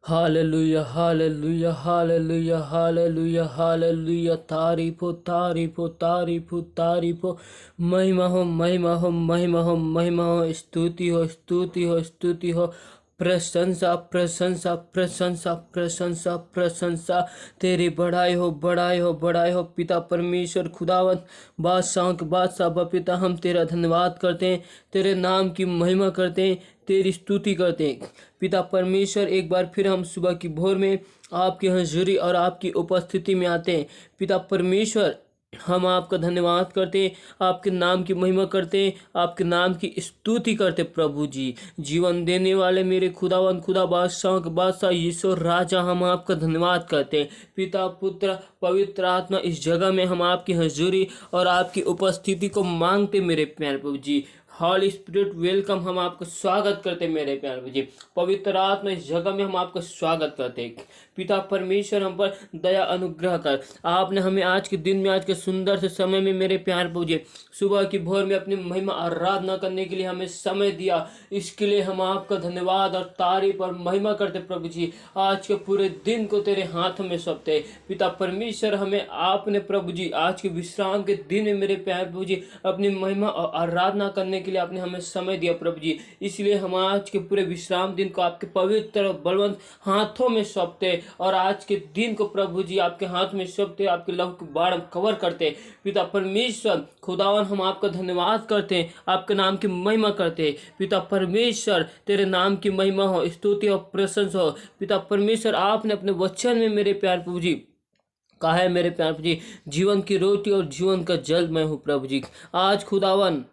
Hallelujah hallelujah hallelujah hallelujah hallelujah. तारीफ हो तारीफ हो तारीफ हो तारीफ हो। महिमा हो महिमा हो महिमा हो महिमा हो। स्तुति हो स्तुति हो स्तुति हो। प्रशंसा प्रशंसा प्रशंसा प्रशंसा प्रशंसा। तेरी बढ़ाई हो बढ़ाई हो बढ़ाई हो। पिता परमेश्वर खुदावंत बादशाह के बादशाह पिता, हम तेरा धन्यवाद करते हैं, तेरे नाम की महिमा करते हैं, तेरी स्तुति करते हैं। पिता परमेश्वर, एक बार फिर हम सुबह की भोर में आपकी हजूरी और आपकी उपस्थिति में आते हैं। पिता परमेश्वर, हम आपका धन्यवाद करते हैं, आपके नाम की महिमा करते हैं, आपके नाम की स्तुति करते हैं। प्रभु जी, जीवन देने वाले मेरे खुदावन खुदा बादशाह के बादशाह यीशु राजा, हम आपका धन्यवाद करते हैं। पिता पुत्र पवित्र आत्मा, इस जगह में हम आपकी हजूरी और आपकी उपस्थिति को मांगते मेरे प्यारे प्रभु जी। हॉली स्पिरिट वेलकम, हम आपका स्वागत करते मेरे प्यारे प्रभु जी। पवित्र आत्मा, इस जगह में हम आपका स्वागत करते हैं। पिता परमेश्वर, हम पर दया अनुग्रह कर। आपने हमें आज के दिन में, आज के सुंदर से समय में मेरे प्यारे प्रभु जी, सुबह की भोर में अपनी महिमा आराधना करने के लिए हमें समय दिया। इसके लिए हम आपका धन्यवाद और तारीफ और महिमा करते प्रभु जी। आज के पूरे दिन को तेरे हाथों में सौंपते पिता परमेश्वर। हमें आपने प्रभु जी आज के विश्राम के दिन में मेरे प्यारे प्रभु जी अपनी महिमा और आराधना करने के लिए आपने हमें समय दिया प्रभु जी। इसलिए हम आज के पूरे विश्राम दिन को आपके पवित्र और बलवंत हाथों में सौंपते और आज के दिन को प्रभु जी आपके हाथ में सौंपते, आपके लहू के बाढ़ कवर करते। पिता परमेश्वर खुदावन, हम आपका धन्यवाद करते हैं, आपके नाम की महिमा करते। पिता परमेश्वर, तेरे नाम की महिमा हो, स्तुति और प्रशंसा हो। पिता परमेश्वर, आपने अपने वचन में मेरे प्यारे प्रभु जी कहा है मेरे प्यारे प्रभु जी, जीवन की रोटी और जीवन का जल मैं हूँ प्रभु जी। आज खुदावन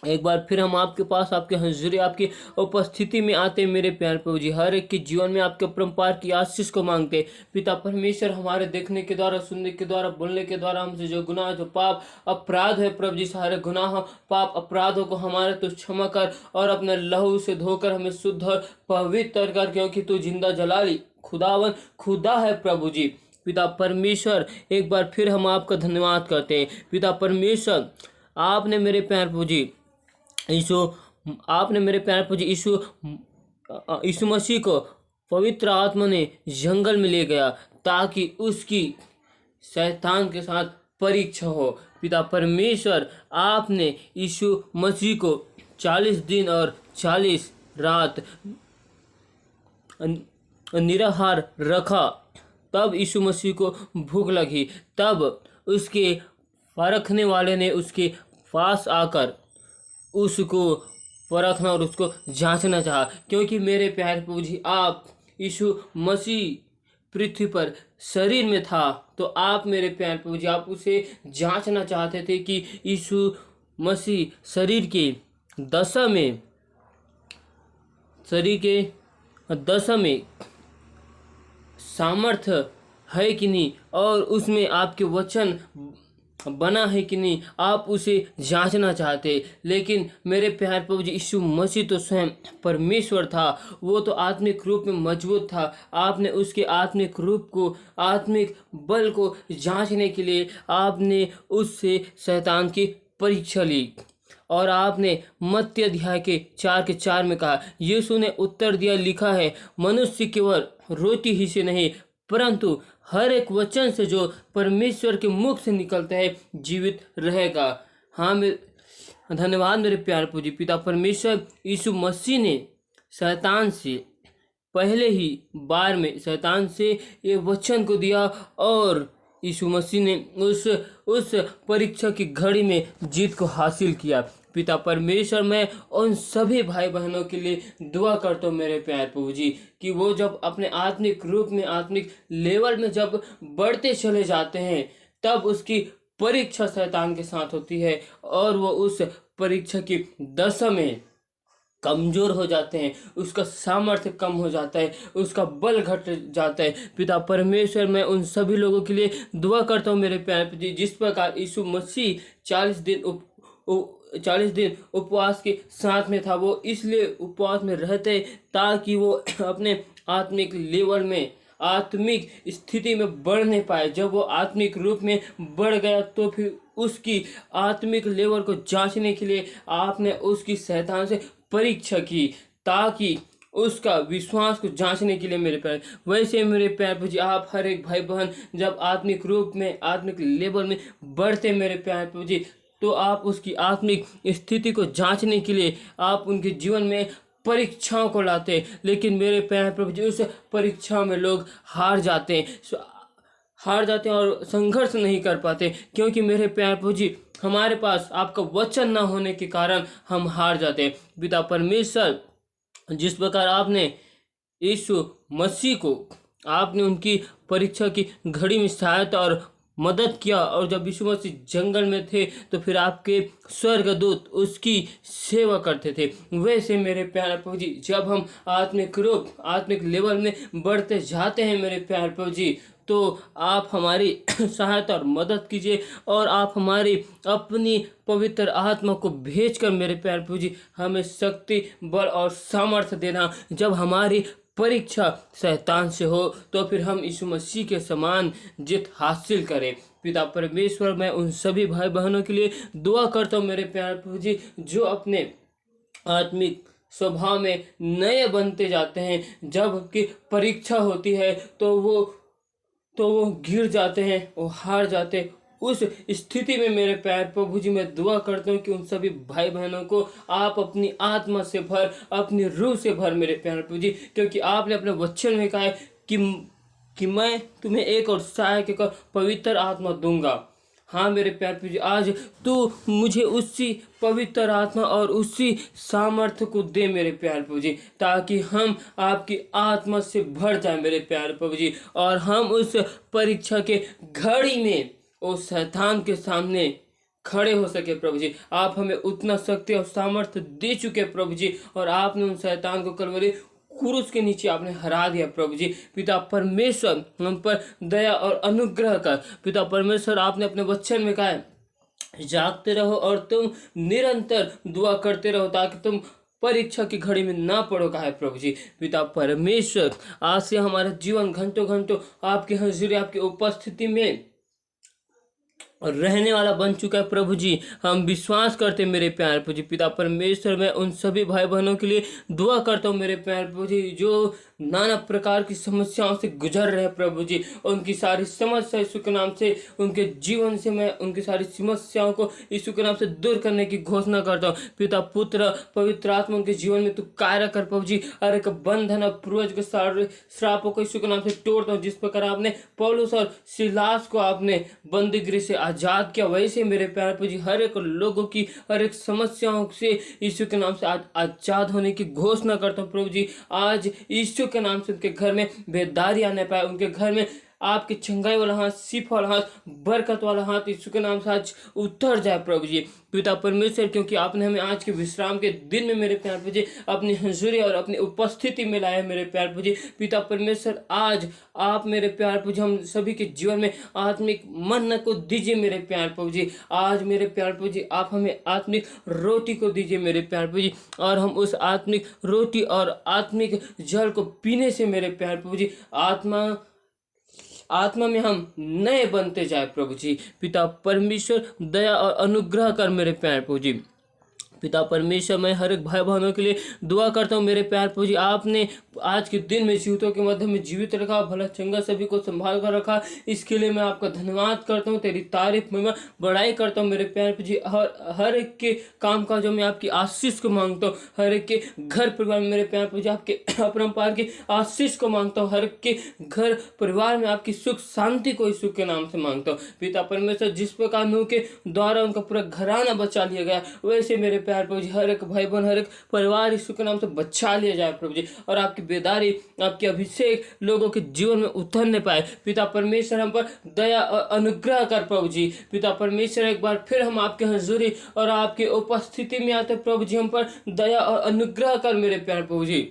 एक बार फिर हम आपके पास, आपके हजूरी, आपकी उपस्थिति में आते मेरे प्यारे प्रभु जी। हर एक के जीवन में आपके परम्पार की आशीष को मांगते पिता परमेश्वर। हमारे देखने के द्वारा, सुनने के द्वारा, बोलने के द्वारा हमसे जो गुनाह, जो पाप अपराध है प्रभु जी, सारे गुनाह पाप अपराधों को हमारे तो क्षमा कर और अपने लहू से धोकर हमें शुद्ध और पवित्र कर, क्योंकि तू जिंदा जलाली खुदावन खुदा है प्रभु जी। पिता परमेश्वर, एक बार फिर हम आपका धन्यवाद करते हैं। पिता परमेश्वर, आपने मेरे प्यारे प्रभु जी आपने मेरे प्यारे प्रभु जी यीशु मसीह को पवित्र आत्मा ने जंगल में ले गया ताकि उसकी शैतान के साथ परीक्षा हो। पिता परमेश्वर, आपने यीशु मसीह को 40 दिन और 40 रात निराहार रखा। तब यीशु मसीह को भूख लगी। तब उसके परखने वाले ने उसके पास आकर उसको परखना और उसको जांचना चाहा, क्योंकि मेरे प्यारे प्रभु जी, आप यीशु मसीह पृथ्वी पर शरीर में था तो आप मेरे प्यारे प्रभु जी, आप उसे जांचना चाहते थे कि यीशु मसीह शरीर के दशा में सामर्थ्य है कि नहीं और उसमें आपके वचन बना है कि नहीं, आप उसे जांचना चाहते। लेकिन मेरे प्यारे प्रभु जी, यीशु मसीह तो स्वयं परमेश्वर था, वो तो आत्मिक रूप में मजबूत था। आपने उसके आत्मिक रूप को, आत्मिक बल को जांचने के लिए आपने उससे शैतान की परीक्षा ली। और आपने मत्ती अध्याय के 4 में कहा, यीशु ने उत्तर दिया, लिखा है, मनुष्य केवल रोटी ही से नहीं परंतु हर एक वचन से जो परमेश्वर के मुख से निकलता है जीवित रहेगा। हाँ, धन्यवाद मेरे प्यारे प्रभु जी। पिता परमेश्वर, यीशु मसीह ने शैतान से पहले ही बार में शैतान से ये वचन को दिया और यीशु मसीह ने उस परीक्षा की घड़ी में जीत को हासिल किया। पिता परमेश्वर, मैं उन सभी भाई बहनों के लिए दुआ करता हूँ मेरे प्यारे प्रभु जी, कि वो जब अपने आत्मिक रूप में, आत्मिक लेवल में जब बढ़ते चले जाते हैं, तब उसकी परीक्षा शैतान के साथ होती है और वो उस परीक्षा की दशा में कमजोर हो जाते हैं, उसका सामर्थ्य कम हो जाता है, उसका बल घट जाता है। पिता परमेश्वर, मैं उन सभी लोगों के लिए दुआ करता हूँ मेरे प्यारे प्रभु जी, जिस प्रकार यीशु मसीह 40 दिन उपवास के साथ में था। वो इसलिए उपवास में रहते ताकि वो अपने आत्मिक लेवल में, आत्मिक स्थिति में बढ़ नहीं पाए। जब वो आत्मिक रूप में बढ़ गया तो फिर उसकी आत्मिक लेवल को जांचने के लिए आपने उसकी शैतान से परीक्षा की ताकि उसका विश्वास को जांचने के लिए मेरे प्यारे। वैसे मेरे प्यारे प्रभु जी आप हर एक भाई बहन जब आत्मिक रूप में आत्मिक लेवल में बढ़ते मेरे प्यारे प्रभु जी, तो आप उसकी आत्मिक स्थिति को जांचने के लिए आप उनके जीवन में परीक्षाओं को लाते हैं। लेकिन मेरे प्यारे प्रभु जी उस परीक्षाओं में लोग हार जाते हैं और संघर्ष नहीं कर पाते, क्योंकि मेरे प्यारे प्रभु जी हमारे पास आपका वचन न होने के कारण हम हार जाते हैं। पिता परमेश्वर, जिस प्रकार आपने यीशु मसीह को आपने उनकी परीक्षा की घड़ी में सहायता और मदद किया, और जब यीशु मसीह जंगल में थे तो फिर आपके स्वर्गदूत उसकी सेवा करते थे, वैसे मेरे प्यारे प्रभु जी जब हम आत्मिक रूप आत्मिक लेवल में बढ़ते जाते हैं मेरे प्यारे प्रभु जी, तो आप हमारी सहायता और मदद कीजिए, और आप हमारी अपनी पवित्र आत्मा को भेजकर मेरे प्यारे प्रभु जी हमें शक्ति बल और सामर्थ्य देना। जब हमारी परीक्षा शैतान से हो तो फिर हम यीशु मसीह के समान जीत हासिल करें। पिता परमेश्वर, मैं उन सभी भाई बहनों के लिए दुआ करता हूँ मेरे प्यारे प्रभु जी जो अपने आत्मिक स्वभाव में नए बनते जाते हैं, जब की परीक्षा होती है तो वो गिर जाते हैं, वो हार जाते हैं। उस स्थिति में मेरे प्यारे प्रभु जी मैं दुआ करता हूँ कि उन सभी भाई बहनों को आप अपनी आत्मा से भर, अपनी रूह से भर मेरे प्यारे प्रभु जी, क्योंकि आपने अपने वचन में कहा है कि मैं तुम्हें एक और सहायक एक और पवित्र आत्मा दूंगा। हाँ मेरे प्यारे प्रभु जी, आज तू मुझे उसी पवित्र आत्मा और उसी सामर्थ्य को दे मेरे प्यारे प्रभु जी, ताकि हम आपकी आत्मा से भर जाए मेरे प्यारे प्रभु जी, और हम उस परीक्षा के घड़ी में उस शैतान के सामने खड़े हो सके प्रभु जी। आप हमें उतना शक्ति और सामर्थ्य दे चुके प्रभु जी, और आपने उन शैतान को कलवरी क्रूस के नीचे आपने हरा दिया प्रभु जी। पिता परमेश्वर, हम पर दया और अनुग्रह कर। पिता परमेश्वर, आपने अपने वचन में कहा है जागते रहो और तुम निरंतर दुआ करते रहो ताकि तुम परीक्षा की घड़ी में ना पड़ो, कहा है प्रभु जी। पिता परमेश्वर, आज से हमारा जीवन घंटों घंटों आपकी हजूरी आपकी उपस्थिति में और रहने वाला बन चुका है प्रभु जी। हम विश्वास करते मेरे प्यारे प्रभु जी। पिता परमेश्वर, मैं उन सभी भाई बहनों के लिए दुआ करता हूँ मेरे प्यारे प्रभु जी जो नाना प्रकार की समस्याओं से गुजर रहे प्रभु जी, उनकी सारी समस्या यीशु के नाम से, उनके जीवन से मैं उनकी सारी समस्याओं को यीशु के नाम से दूर करने की घोषणा करता हूँ। पिता पुत्र पवित्र आत्मा उनके जीवन में तू कार्य कर प्रभु जी। हर एक बंधन और पूर्वज के सारे श्रापों को यीशु के नाम से तोड़ता हूँ। जिस प्रकार आपने पौलुस और सिलास को आपने बंदी गृह से आजाद किया, वैसे मेरे प्यारे प्रभु जी हर एक लोगों की हर एक समस्याओं से यीशु के नाम से आज आजाद होने की घोषणा करता हूँ प्रभु जी। आज यीशु के नाम से उनके घर में बेदारी आने पाए, उनके घर में आपके चंगाई वाला हाथ, सिफ वाला हाथ, बरकत वाला हाथ यीशु के नाम से आज उतर जाए प्रभु जी। पिता परमेश्वर, क्योंकि आपने हमें आज के विश्राम के दिन में मेरे प्यारे प्रभु जी अपनी हजूरी और अपनी उपस्थिति में लाया मेरे प्यारे प्रभु जी। पिता परमेश्वर, आज आप मेरे प्यारे प्रभु जी हम सभी के जीवन में आत्मिक मन को दीजिए मेरे प्यारे प्रभु जी। आज मेरे प्यारे प्रभु जी आप हमें आत्मिक रोटी को दीजिए मेरे प्यारे प्रभु जी, और हम उस आत्मिक रोटी और आत्मिक जल को पीने से मेरे प्यारे प्रभु जी आत्मा में हम नए बनते जाए प्रभु जी। पिता परमेश्वर, दया और अनुग्रह कर मेरे प्यारे प्रभु जी। पिता परमेश्वर, मैं हर एक भाई बहनों के लिए दुआ करता हूँ मेरे प्यारे प्रभु जी। आपने आज के दिन में जीवितों के मध्य में जीवित रखा, भला चंगा सभी को संभाल कर रखा, इसके लिए मैं आपका धन्यवाद करता हूँ, तेरी तारीफ में मैं बड़ाई करता हूँ मेरे प्यारे प्रभु जी। हर एक के काम काजों में आपकी आशीष को मांगता हूँ, हर एक के घर परिवार में मेरे प्यारे प्रभु जी आपके अपरंपार की आशीष को मांगता हूँ, हर एक के घर परिवार में आपकी सुख शांति को यीशु के नाम से मांगता हूँ। पिता परमेश्वर, जिस प्रकार नूह के द्वारा उनका पूरा घराना बचा लिया गया, वैसे मेरे प्यारे प्रभु जी हर एक भाई बहन हर एक परिवार यीशु के नाम से बचा लिया जाए प्रभु जी, और आपकी बेदारी आपके अभिषेक लोगों के जीवन में उतरने पाए। पिता परमेश्वर, हम पर दया और अनुग्रह कर प्रभु जी। पिता परमेश्वर, एक बार फिर हम आपके हजूरी और आपकी उपस्थिति में आते प्रभु जी, हम पर दया और अनुग्रह कर मेरे प्यारे प्रभु जी।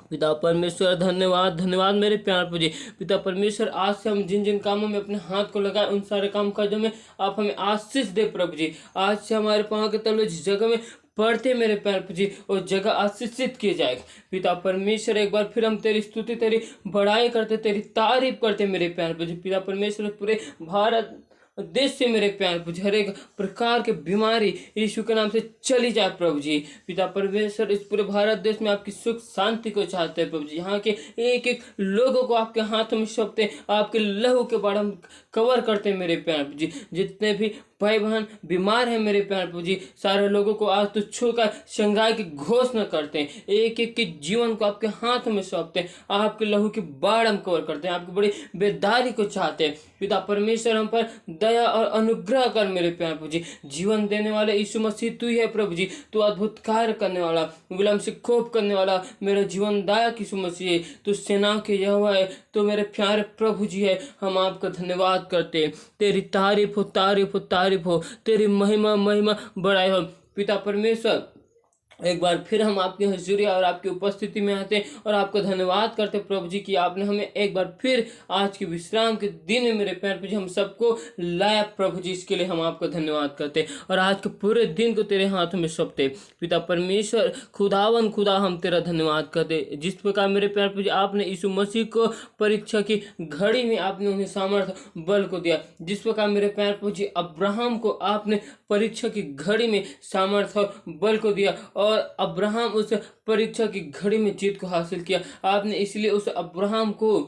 पिता परमेश्वर, धन्यवाद धन्यवाद मेरे प्यार प्रभु जी। पिता परमेश्वर, आज से हम जिन जिन कामों में अपने हाथ को लगाए उन सारे काम काजों में आप हमें आशीष दे प्रभु जी। आज से हमारे पाँव के तले जिस जगह में पढ़ते मेरे प्यार प्रभु जी उस जगह आशीषित किए जाए। पिता परमेश्वर, एक बार फिर हम तेरी स्तुति तेरी बड़ाई करते तेरी तारीफ करते मेरे प्यार प्रभु जी। पिता परमेश्वर, पूरे देश से मेरे प्यार प्रभु जी हर एक प्रकार के बीमारी यीशु के नाम से चली जाए प्रभु जी। पिता परमेश्वर, इस पूरे भारत देश में आपकी सुख शांति को चाहते हैं प्रभु जी। यहाँ के एक एक लोगों को आपके हाथों में सौंपते, आपके लहू के बारे हम कवर करते हैं मेरे प्यार प्रभु जी। जितने भी भाई बहन बीमार हैं मेरे प्यार प्रभु जी, सारे लोगों को आज तो छूकर संगाई की घोषणा करते हैं, एक एक के जीवन को आपके हाथ में सौंपते हैं, आपके लहू की बाढ़ हम कवर करते हैं, आपकी बड़ी बेदारी को चाहते हैं। पिता परमेश्वर, हम पर दया और अनुग्रह कर मेरे प्यार प्रभु जी। जीवन देने वाले यीशु मसीह तू ही है प्रभु जी, तू अद्भुत कार्य करने वाला, विलम्ब से कोप करने वाला मेरा जीवन दायक यीशु मसीह है, तू सेना के यहोवा है, तो मेरे प्यारे प्रभु जी है। हम आपका धन्यवाद करते हैं, तेरी तारीफ हो, तारीफ हो, तारीफ हो, तेरी महिमा महिमा बड़ाई हो। पिता परमेश्वर, एक बार फिर हम आपकी हजूरी और आपकी उपस्थिति में आते हैं और आपका धन्यवाद करते प्रभु जी कि आपने हमें एक बार फिर आज के विश्राम के दिन में मेरे प्यारे प्रभु जी हम सबको लाया प्रभु जी। इसके लिए हम आपका धन्यवाद करते हैं और आज के पूरे दिन को तेरे हाथों में सौंपते। पिता परमेश्वर, खुदावन खुदा, हम तेरा धन्यवाद करते। जिस प्रकार मेरे प्यारे प्रभु जी आपने यीशु मसीह को परीक्षा की घड़ी में आपने उन्हें सामर्थ्य बल को दिया, जिस प्रकार मेरे प्यारे प्रभु जी अब्राहम को आपने परीक्षा की घड़ी में सामर्थ्य बल को दिया और अब्राहम उस परीक्षा की घड़ी में जीत को हासिल किया। आपने इसलिए उस अब्राहम को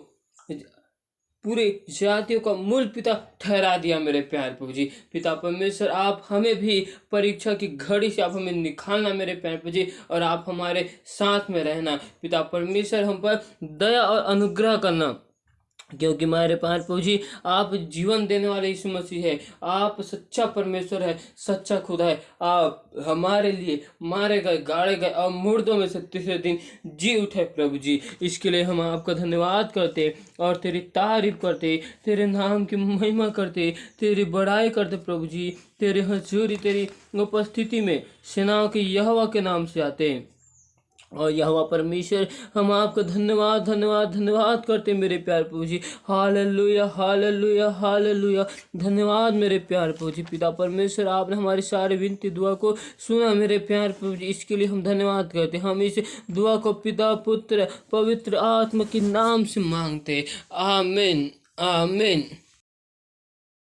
पूरे जातियों का मूल पिता ठहरा दिया मेरे प्यार प्रभु जी। पिता परमेश्वर, आप हमें भी परीक्षा की घड़ी से आप हमें निकालना मेरे प्यार प्रभु जी, और आप हमारे साथ में रहना। पिता परमेश्वर, हम पर दया और अनुग्रह करना, क्योंकि हमारे प्यारे प्रभु जी आप जीवन देने वाले यीशु मसीह है, आप सच्चा परमेश्वर है, सच्चा खुदा है। आप हमारे लिए मारे गए, गाड़े गए और मुर्दों में से तीसरे दिन जी उठे प्रभु जी। इसके लिए हम आपका धन्यवाद करते और तेरी तारीफ करते, तेरे नाम की महिमा करते, तेरी बड़ाई करते प्रभु जी। तेरे हजूरी, तेरी उपस्थिति में सेनाओं के यहोवा के नाम से आते हैं और यहोवा परमेश्वर, हम आपका धन्यवाद धन्यवाद धन्यवाद करते मेरे प्यार प्रभु जी। हालेलुया हालेलुया हालेलुया, धन्यवाद मेरे प्यार प्रभु जी। पिता परमेश्वर, आपने हमारी सारी विनती दुआ को सुना मेरे प्यार प्रभु जी, इसके लिए हम धन्यवाद करते। हम इस दुआ को पिता पुत्र पवित्र आत्मा के नाम से मांगते, आमीन आमीन।